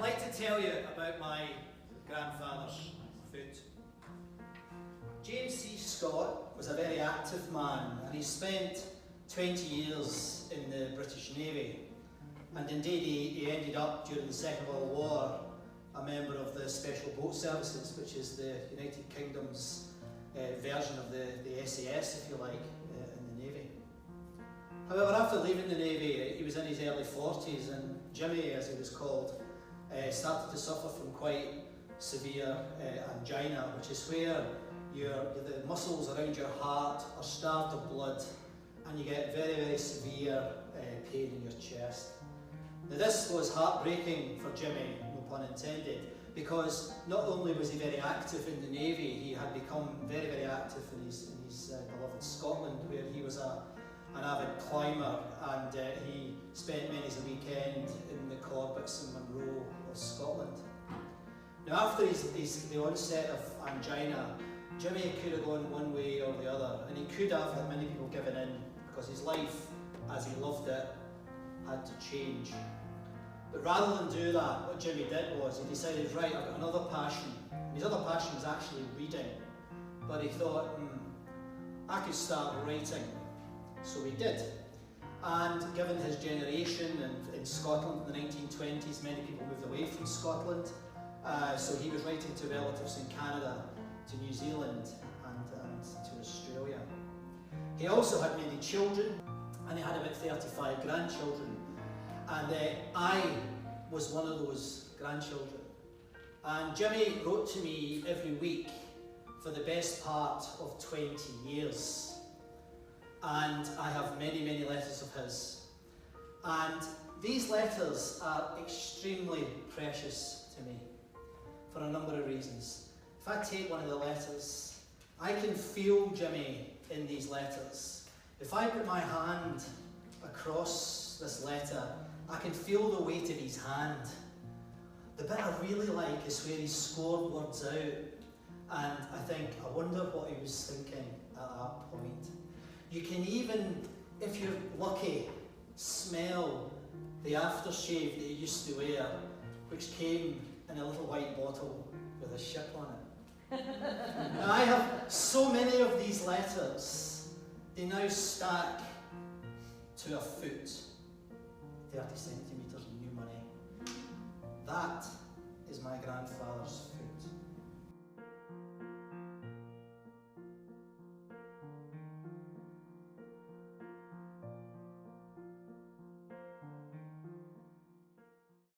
I'd like to tell you about my grandfather's foot. James C. Scott was a very active man, and he spent 20 years in the British Navy. And indeed he ended up during the Second World War a member of the Special Boat Services, which is the United Kingdom's version of the SAS, if you like, in the Navy. However, after leaving the Navy, he was in his early 40s, and Jimmy, as he was called, started to suffer from quite severe angina, which is where the muscles around your heart are starved of blood, and you get very, very severe pain in your chest. Now, this was heartbreaking for Jimmy, no pun intended, because not only was he very active in the Navy, he had become very, very active in his beloved Scotland, where he was an avid climber, and he spent many a weekend in the Corbetts and Munro of Scotland. Now, after the onset of angina, Jimmy could have gone one way or the other, and he could have, like many people, given in, because his life, as he loved it, had to change. But rather than do that, what Jimmy did was he decided, right, I've got another passion. And his other passion was actually reading. But he thought, I could start writing. So he did. And given his generation, and in Scotland in the 1920s, many people moved away from Scotland. So he was writing to relatives in Canada, to New Zealand, and to Australia. He also had many children, and he had about 35 grandchildren. And I was one of those grandchildren. And Jimmy wrote to me every week for the best part of 20 years. And I have many, many letters of his. And these letters are extremely precious to me for a number of reasons. If I take one of the letters, I can feel Jimmy in these letters. If I put my hand across this letter, I can feel the weight of his hand. The bit I really like is where he scored words out, and I think, I wonder what he was thinking at that point. You can even, if you're lucky, smell the aftershave that he used to wear, which came in a little white bottle with a ship on it. And I have so many of these letters, they now stack to a foot. 30 centimetres in new money. That is my grandfather's foot.